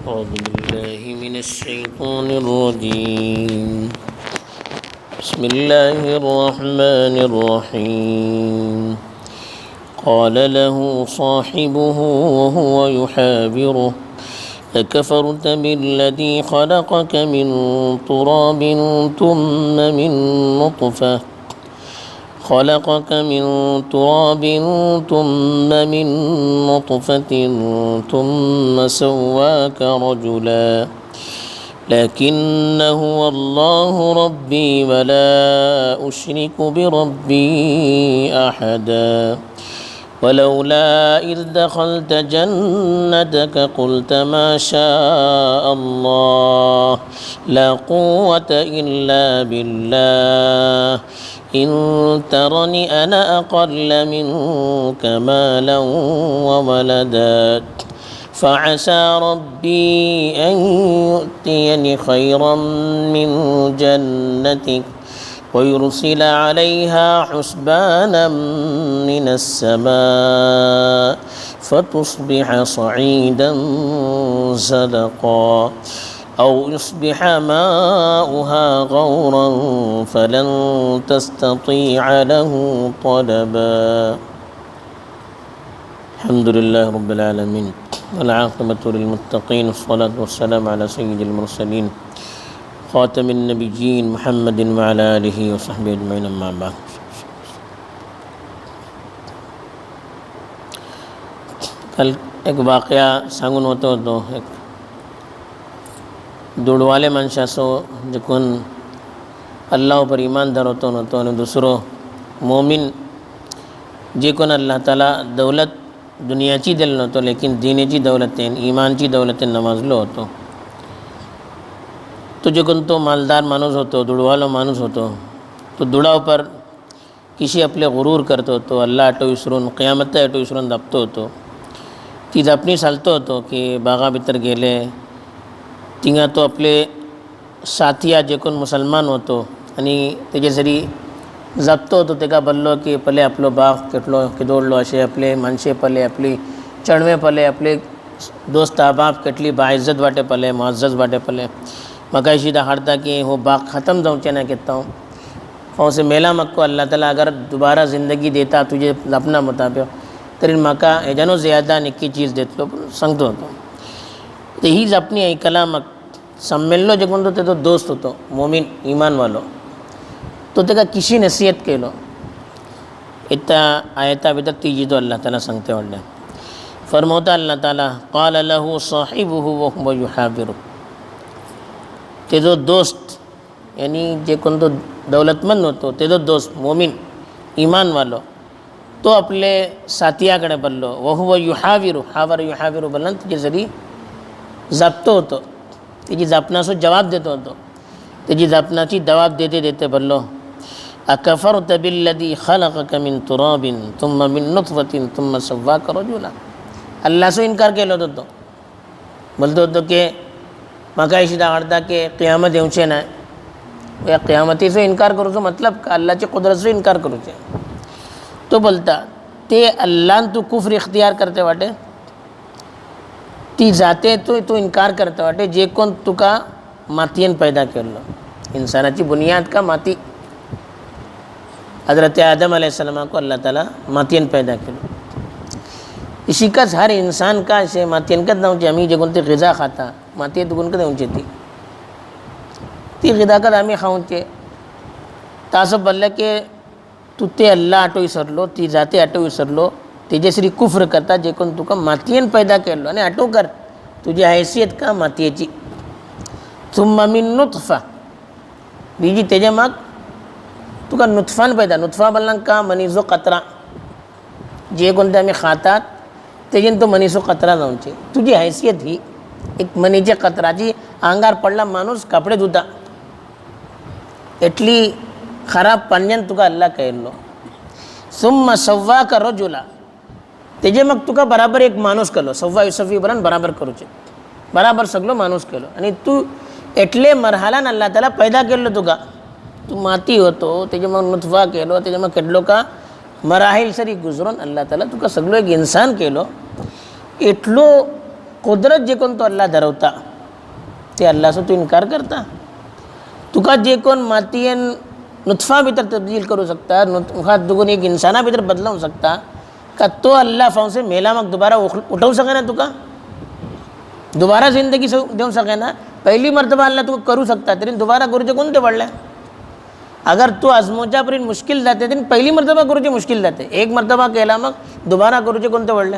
أعوذ بالله من الشيطان الرجيم بسم الله الرحمن الرحيم قال له صاحبه وهو يحاوره أكفرت بالذي خلقك من تراب ثم من نطفة ثم سواك رجلا لكن هو الله ربي ولا أشرك بربي أحدا ولولا إذ دخلت جنتك قلت ما شاء الله لا قوة إلا بالله إن ترني أنا أقل منك مالا وولدا فعسى ربي أن يؤتيني خيرا من جنتك ويرسل عليها حسبانا من السماء فتصبح صعيدا زلقا أو يصبح ماؤها غورا فلن تستطيع له طلبا الحمد لله رب العالمين والعاقبة للمتقين والصلاة والسلام على سيد المرسلين خاتم النبيين محمد وعلى آله وصحبه أجمعين أما بعد कल एक वाक़या सांगून होतो एक दुडवाले मनशाचो देखून अल्लाह पर ईमानदार होतो नव्हतो आणि दुसरो मोमीन जे कोण अल्लाह ताला दौलत दुनियाची दिली नव्हतो लेकिन दीनेची दौलतेन ईमानची दौलतेन नवाजलो होतो तो जो कोण तो मालदार माणूस होतो दुडवालो माणूस होतो तो दुडाव पर किसी आपले गुरूर करतो होतो अल्लाह आटो विसरून क़यामत आटो विसरून दाबतो होतो ती जपणी चालतो होतो की बागा भितर गेले तिंगा तो आपले साथिया जे कोण मुसलमान होतो आणि तेजे जरी जपतो होतो तेका बोललो की पले आपलो बाग केटलो किदोडलो अशे आपले माणसे पले आपली चणवे पले आपले दोस्त अहबाब केटली बाइज्जत वाटे पले मुअज़्ज़ज़ वाटे पले म्हाका शिदा हाडता की हो बाग ख़त्म जावचे ना केता हांव से मेला मक्को अल्लाह ताला अगर दोबारा ज़िंदगी देता तुझे अपना मुताबिक तरी म्हाका हेज्यानूच ज़्यादा निक्की चीज देतलो सांगतो होतो ते ही जपणी ऐकला मग सम्मेललो जे कोण तो तेजो दोस्त होतो मोमीन ईमानवालो तो तेका किशी नसीहत केलो इत्ता आयता भितर तीजी तो अल्लाह ताला सांगते व्हडले फरमवता अल्लाह ताला क़ाल लहू साहिबुहु व हुव युहाविरु तेजो दोस्त यानी जे कोण तो दौलतमंद होतो तेजो दोस्त मोमीन ईमानवालो तो आपले साथियाकडे बोललो व हुव युहाविरु युहाविरु बोलून तेजे जरी जपतो होतो तेजी जपनाचो जवाब देतो होतो तेजी जपनाची जवाब देते देते बोललो अकफरत बिल्लज़ी खलक़क मिन तुराबिन थुम्मा मिन नुतफ़तिन थुम्मा सव्वाक रजुला अल्लाहचो इन्कार केलो होतो बोलतो होतो की म्हाका अशीं आवडटा की क़यामत येवचें ना या क़यामतीचो इन्कार करूचो मतलब अल्लाहचे कुदरतचो इन्कार करूचें तो बोलता ते अल्लाहन तू कुफ्र इख्तियार करते वाटे ती जाते तू इन्कार करता वाटे जे कोण तुका मातयेन पैदा केल्लो इंसानाची बुनियाद का माती हज़रत आदम अलैहिस्सलाम को अल्लाह ताला मातयेन पैदा केलो इशिकाच हर इंसान का अशें मातयेन कच जावचें आमी जे कोण ती ग़िजा खाता मातयेंत तुगून येवचें ती ग़िजा कच आमी खावचें तासो बोल्ले की तू ते अल्लाह आटो विसरलो ती जाते आटो विसरलो तेजेसरी कुफ्र करता जे कोण तुका मातयेन पैदा केल्लो आनी आटो कर तुजी हैसियत का मातयेची थुम्मा मिन नुतफ़ा बीजी तेजे माग तुका नुतफान पैदा नुतफा बोलना का मनीसो कतरा जे कोण ते आमी खातात तेजेन तो मनीसो कतरा जावचे तुजी हैसियत ही एक मनीच्या कतराची आंगार पडला माणूस कपडे धुता एटली खराब पाण्यान तुका अल्लाह केल्लो सुम्मा सव्वाक रजुला तेजे मग तुका बराबर एक माणूस केलो सव्वा युसफी बरोवन बराबर करूचे बराबर सगळो माणूस केलो आणि तू एटले मरहालान अल्लाह ताला पैदा केल्लो तुका तू माती होतो तेजे मग नुतफा केलो तेजे मग केटलो का मराहील सरी गुजरून अल्लाह ताला तुका सगळो एक इंसान केलो एटलो कुदरत जे कोण तो अल्लाह धरवता ते अल्लाहचो तू इन्कार करता. तुका जे कोण मातयेन नुतफा भितर तब्दील करू शकता, नुतफा दुगून एक इन्साना भितर बदलावू शकता का तो अल्लाह फावसे मेला मग दोबारा उठवू सके ना, तुका दोबारा जिंदगी देऊ सके ना. पहिली मर्तबा अल्लाह तुका करू शकता तरी दोबारा करूचे कोणते पडले. अगर तू आजमोच्या पर्यंत मुश्किल जाते तरी पहिली मर्तबा करूचे मुश्किल जाते. एक मर्तबा केला मग दोबारा करूचे कोणते पडले.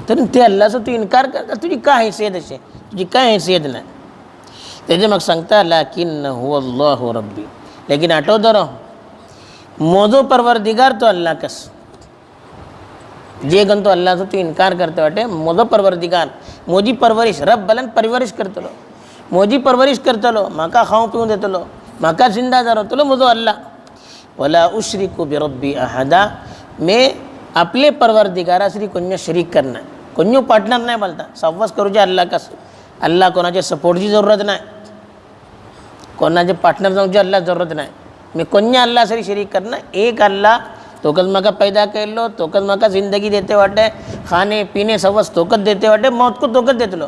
तरी ते अल्लाहचो तू इन्कार करता. तुझी काय हैसियत अशी, तुझी काय हैसियत नाही. त्याचे मग सांगता लाकिन हुवल्लाहु रब्बी, लेकिन आठवतो रो मोजो परवरदिगार तो अल्लाह कस. जे गण तो अल्लाहचो तू इन्कार करते वाटे मोजो परवरदिगार, मोजी परवरिश रब बलन परवरिश करतलो, मोजी परवरिश करतलो, म्हाका खाऊ पिऊ देतलो, म्हाका जिंदा जारवतलो मोजो अल्लाह. वला उश्रिकु बिरब्बी अहदा, मैं आपले परवरदिगारा श्री कोण्य शरीक करना, कोण्यो पार्टनर नाही बोलता. सव्वास करूचे अल्लाह कस. अल्लाह कोणाचे सपोर्टची जरूरत नाही, कोणाचे पार्टनर जाऊची अल्लाह जरूरत नाही. मी कोण्या अल्लाह सरी शरीक करना, एक अल्लाह तोकच म्हाका पैदा केल्लो, तोकच म्हाका जिंदगी देते वाटे, खाणे पिणे सवस तोकच देते वाटे, मौत को तोकच देतलो.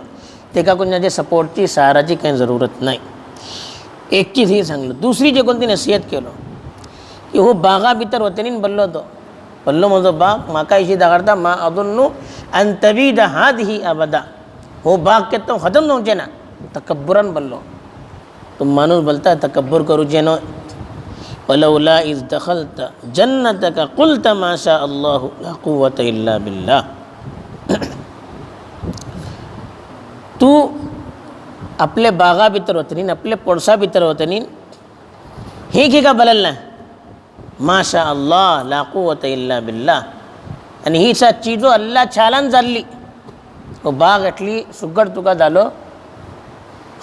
तेका कोणाचे सपोर्टची सहाराची काही जरूरत नाही. एक चीज ही सांगलो. दुसरी जे कोणती नसिहत केलो की हो बागा भितर होते नी बोललो तो बोललो म्हजो बाग म्हाका इशी दाखडता मा अदुन्नू अन तबीद हादिही अबदा. हो बाग केतो खतम जावचे ना. तकब्बुरान बोललो. तो माणूस बोलता तकब्बुर करूचे नो. वलौला इज दखलत जन्नतक कुल्त माशा अल्लाहु ला कुव्वत इल्ला बिल्लाह. तू आपले बागा भितर होते नी, आपले पोडसा भितर होते नी, हे का बलल ना माशा अल्लाह ला कुव्वत इल्ला बिल्लाह. आणि ही सा चीजो अल्लाह छालान जाल्ली. वो बाग एटली सुगड तुका जालो,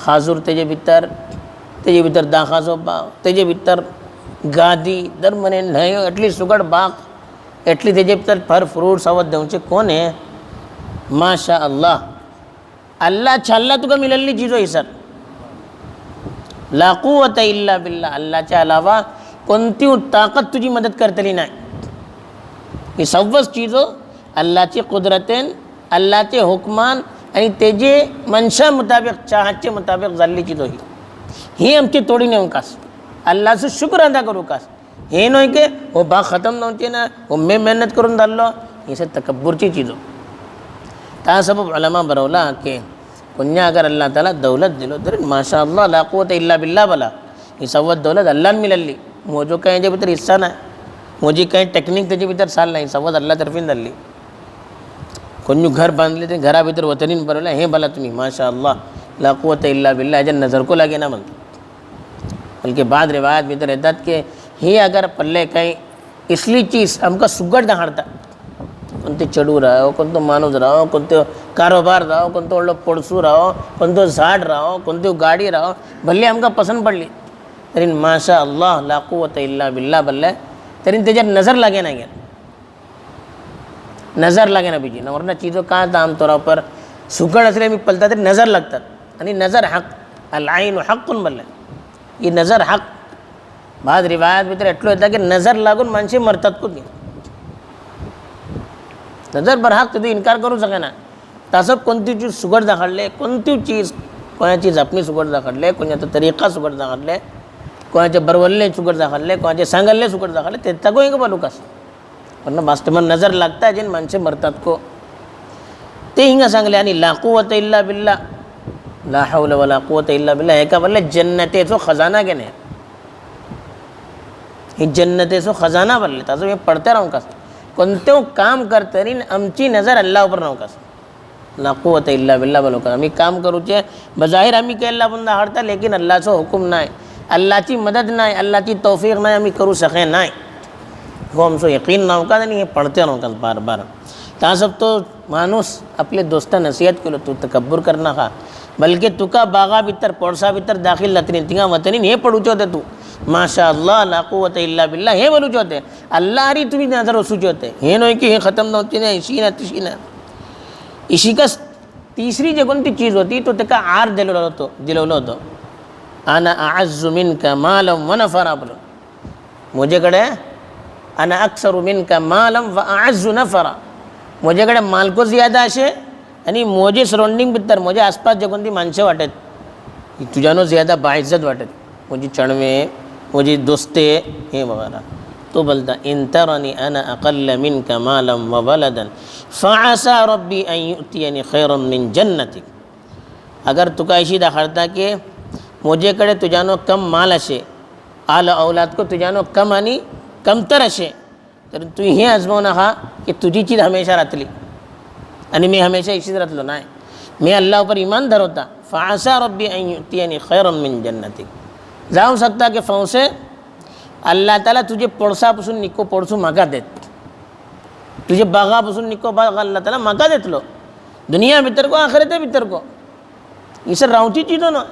खाजूर तेजे भितर दाखाचो बाग, तेजे भितर गादी दर मने न्हंयो, एटली सुगड बाग, एटली तेजे भितर फर फ्रूट सावत देवचे कोण है. माशा अल्लाह, अल्लाह छाल्ला तुका मिलल्ली चीजो ही सर. ला कुव्वत इल्ला बिल्लाह, अल्लाहच्या अलावा कोणती ताकद तुझी मदत करतली नाही. ही सव्वस चीजो अल्लाहची कुदरतेन, अल्लाहचे हुकमान आणि तेजे मनशा मुताबिक, चाहतचे मुताबिक जाल्ली चीजो ही आमची तोडी नेऊन कास, अल्लाहचं शुक्र अदा करू कास. हे नाही की हो बाग खतम नव्हते ना, हो मी मेहनत करून धाडलो, ही सर तकब्बुरची चीजो. त्या सबब उलमा बरवला की कोण्या अगर अल्लाह ताला दौलत दिलो तरी माशा अल्लाह ला कुव्वत इल्ला बिल्लाह बोला. ही सव्वत दौलत अल्लाह मिळाली. मोजो काय याच्या भितर हिस्सा नाही, मोजी काही टेक्निक त्याच्या भितर चाल नाही, सव्वत अल्लाह तर्फीन झाली. कोणी घर बांधले ते घरा भितर वतनीन बरवलं, हे बोला तुम्ही माशा अल्लाह ला कुव्वत इल्ला बिल्लाह. याच्या नजर को लागे ना म्हणतो. बल्कि बाद रिवायत भितर येतात की हे अगर पल्ले काही इसली चीज आमका सुगड दाखडता, कोणते चढू राहो, कोणतो माणूस राहो, कोणतो कारोबार राहो, कोणतो व्हडलो पोडसू राहो, कोणतो झाड राहो, कोणतो गाडी राहो, भल्ली आमका पसंत पडली तरी माशा अल्लाह ला कुव्वत इल्ला बिल्लाह बोलले तरी त्याच्यात नजर लागे ना. नजर लागे ना बीजी ना. वरना चीज़ों का आमतौर पर सुगड असले मी पलता तरी नजर लागतात. आणि नजर हक, अल आइन हक्कुन बोलले. ही नजर हक. बाद रिवायत भितर एटलो येता की नजर लागून माणसे मरतात कुठे. नजर बर हक तुझी इन्कार करू सके ना. तसं कोणती चीज सुगड दाखडले, कोणती चीज कोणाची जपणी सुगड दाखडले, कोणाचा तरीका सुगड दाखडले, कोणाचे बरवल्ले सुगड दाखडले, कोणाचे सांगल्ले सुगड दाखडले, ते तगो एक बोलू कस. पण वास्तवात नजर लागता जे माणसे मरतात को ते हिंगा सांगले. आणि ला कुव्वत इल्ला बिल्लाह, ला हौला वला कुव्वत इल्ला बिल्लाह. एका बोलले जन्नतेचो खजाना घेणे. ही जन्नतेचो खजाना बोलले. तसं मी पडते राहून कस कोणते काम करतरी आमची नजर अल्लाहवर राहू कस. ला कुव्वत इल्ला बिल्लाह बोलो का. आम्ही काम करूचे बजाहीर आम्ही केला पण दाखडता, लेकिन अल्लाहचो हुकुम नाही, अल्लाहची मदत नाही, अल्लाहची तौफीक नाही, आम्ही करू शके नाही. हो आमचो यकीन नव्हता आणि हे पडते नव्हता बार बार. त्या सब तो माणूस आपले दोस्ता नसिहत केलो तू तकब्बुर कर नाका, बल्कि तुका बागा भितर पोडसा भितर दाखिल जातनी तिंगा वतनीन हे पडूचे होते. तू माशा अल्लाह ला कुव्वत इल्ला बिल्लाह हे बोलूचे होते. अल्लाह हरी तुम्ही नजर वसूचे होते. हे नाही की हे खतम नव्हती ना, इशी ना तिशी ना. इशिकस तिसरी जे कोणती चीज होती तो त्याका आर दिलेलो होतो. अना अअज्जु मिनका मालम व नफरा बोलो. मुझेकडे अना अक्सरू मिनका मालम व अअज्जु नफरा. मुझेकडे माल को ज़्यादा असे आणि मोजे सराउंडिंग भितर मोजे आसपास जे कोणती माणसं वाटत की तुझ्यानं ज्यादा बाइज्जत वाटत, मुझे चणवे मुझे दोस्ते हे वगैरह, तो बोलता इन तरनी अना अक़ल्ल मिनका मालन व वलदन फ़असा रब्बी अन यु'तियनी खैरन मिन जन्नतिक. अगर तुका अशी दाखवता की मुझेकडे तुझ्यानं कम माल असे, आल औलाद को तुझ्यानं कम आणि कमतर असे, तर तू हे आजमावून हा की तुझी चीज हमेशा राहतली आणि मी हमेशा इशीच राहतलो नाही. मी अल्लाहवर ईमान धरवता. फ़असा रब्बी अन यु'तियनी खैरन मिन जन्नतिक. जाऊ शकता की फौसे अल्लाह ताला तुझे पडसापासून निको पडसू मागा देत, तुझे बागापासून निको बाग अल्लाह ताला मागा देतलो, दुनिया भीतर को आखिरत भीतर को. ही सर रावची चीज हो ना.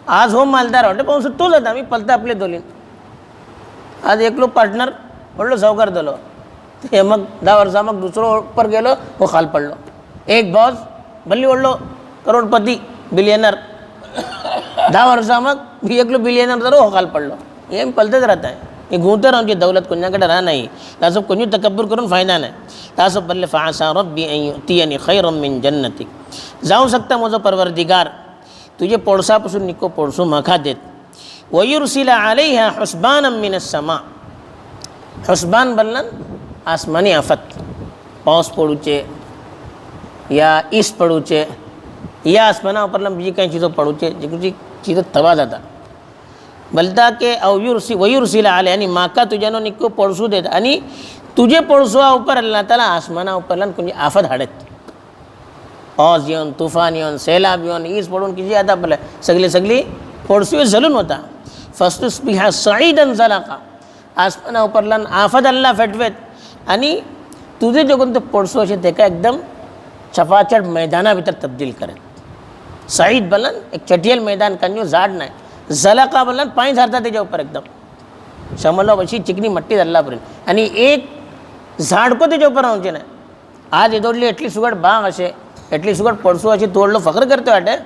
आज हो मालदार वाटे पाऊस तो जाता मी पलता आपले दोलीन. आज एकलो पार्टनर पडलो सावकार झालो, ते मग 10 वर्षा मग दुसरो पर गेलो हो खाल पडलो. एक बॉस भल्ली ओढलो करोडपती बिलियनर, 10 वर्षा मग भी एकलो बिलियनर झालो हो खाल पडलो. हे पलतच राहत आहे. हे घुमतं राहून दौलत कोणाकडे राहा नाही, तसं कोणी तकब्बुर करून फायदा नाही. तसं बोलले फ़असा रब्बी अन यु'तियनी खैरन मिन जन्नतिक. जाऊ शकता माझा परवरदिगार तुझे पडसापासून निको पडसू मखा देत. वयुरसिला अलैहा हुस्बानम मिनस समा. हुस्बान बोलना आसमानी आफत, पाऊस पडूचे या ईस पडूचे या आसमाना उपरला बीजी काही चीज़ों पडूचे जी चीज़ों तबाह जाता. बोलता के वयुरसिला आले आणि माका तुझ्यानं निको पडसू देत आणि तुझे पडसुआ ऊपर अल्लाह ताला आसमाना उपरला कोणी आफत हाडत. पाऊस येऊन तुफान येऊन सैलाब येऊन ईस पडून किती आता आपलं सगळी पडसुए झलून होता. फस्तुस्बिहा सईदन ज़लाका. आसमाना उपरला आफत अल्लाह फेटवेत आणि तुझे जे कोणते पडसू असे ते का एकदम चफाचट मैदाना भीतर तब्दील करेल. सईद बोलन एक चटियल मैदान कंजू झाड नाही. ज़लाका बोलन पाणी झारता त्याच्या ऊपर एकदम शमलो अशी चिकनी मट्टी अल्लाहपर्यंत आणि एक झाड को त्याच्या ऊपर राहूचे नाही. आज एदोडली एटली सुगड बाग असे एटली सुगड पडसू अशी तोडलो फखर करते वाटे.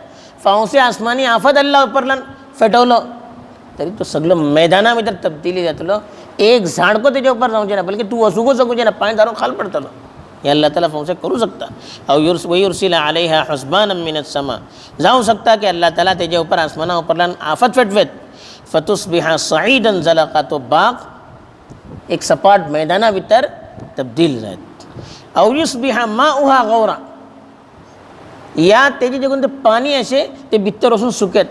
फावसे आसमानी आफत अल्लाह उपरला फेटवलं तरी तो सगळं मैदाना भीतर तब्दीली जातलो. एक झाड को त्याच्या ऊपर राहूचे नाही, बल्कि तू वसूको सकूचे ना पाणी धारून खाल पडतलो. हे अल्लाह ताला फौसे करू शकता. वयुरसिला अलैहा हुस्बानम मिनस समा. जाऊ शकता की अल्लाह ताला त्याच्या ऊपर आसमाना उपरला आफत फेटवेत. फतुस्बिहा सईदन ज़लाका. तो बाग एक सपाट मैदाना भीतर तब्दील जात. औ युस्बिहा माउहा गौरा. या त्याचे जे कोणते पाणी असे ते भित्तर असून सुकेत.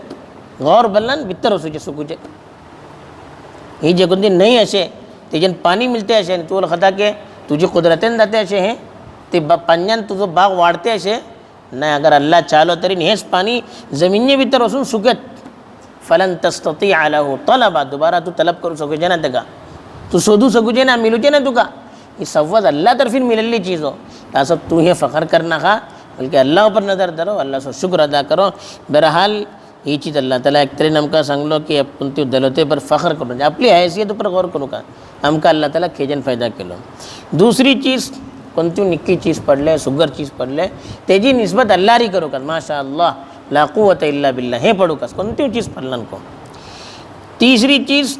गौर बल्लन भित्तर असूचे सुकूचे. ही जे कोणते नाही असे त्याच्यान पाणी मिळते असे आणि तुला खता के तुझी कुदरतेन जाते असे हे ते पाण्यान तुझं बाग वाढते असे नाही. अगर अल्लाह चालो तरी हेच पाणी जमिनी भीतर असून सुकेत. फलन तस्ततिअ लहू तलबा. दोबारा तू तलब करू सकूचे ना त्याका, तू शोधू सकूचे ना मिलूचे ना तुका. ही सव्वज अल्लाह तरफी मिलेली चीज़ हो. असं तू हे फखर करना खा, बल्कि अल्लाह पर नज़र धरो, अल्लाह से शुक्र अदा करो. बहरहाल ही चीज़ अल्लाह ताला एक तरी नमका सांगलो की आपण ते दलते पर फखर करू, आपली हैसियत पर गौर करू का. आमका अल्लाह ताला खेजन फायदा केलो. दुसरी चीज़ कोणती निक्की चीज़ पडले सुगर चीज़ पडले तेजी निस्बत अल्लाहरी करू का. माशा अल्लाह ला कुव्वत इल्ला बिल्लाह हे पडू का कोणती चीज़ पडलन को. तीसरी चीज़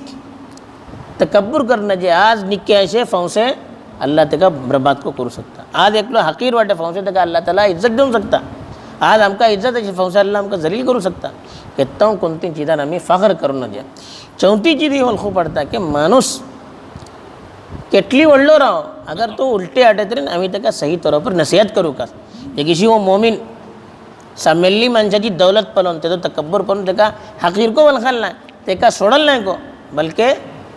तकब्बुर करणं जे आज निक्के असे फौसे अल्लाह तेका बर्बाद को करू शकता. आज एकलो हकीर वाटे फौसे तेका अल्लाह ताला इज्जत देऊ शकता. आज आमका इज्जत अशी फौसे अल्लाह आमका जलील करू शकता. केत्ता कोणती चीज़ान आम्ही फखर करून द्या. चौथी चीज़ ही ओळखू पडता की माणूस केटली वडलो राहो अगर तो उलटे आटे तरी आम्ही त्याका सही तौर पर नसीहत करू का. जे किसी वो मोमिन सामेल्ली माणसाची दौलत पळवून त्याचं तकब्बुर पळवून त्याका हकीर को वलखाल नाही, त्याका सोडल नाही को, बल्कि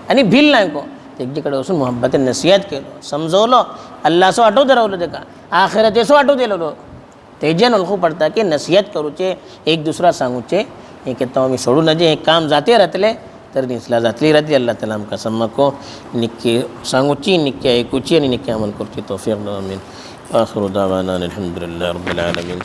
आणि भिल नाही को. त्याच्याकडे वसून मोहब्बते नसीहत केलो, समजवलो, अल्लाहसो आठव धरवलं त्याका, आखिरतेसो आठव दिलेलो. तेजेन ओळखू पडता की नसीहत करूचे एक दुसरा सांगूचे. हे केत्ता आम्ही सोडू नजे हे काम जाते राहतले तर निसला जातली राहते. अल्लाह ताला आमका सम्मको निक्की सांगूची निक्की ऐकूची आणि निक्की अमल करची तौफीक दो. आमीन. आखिरु दावाना अल्हम्दुलिल्लाहि रब्बिल आलमीन.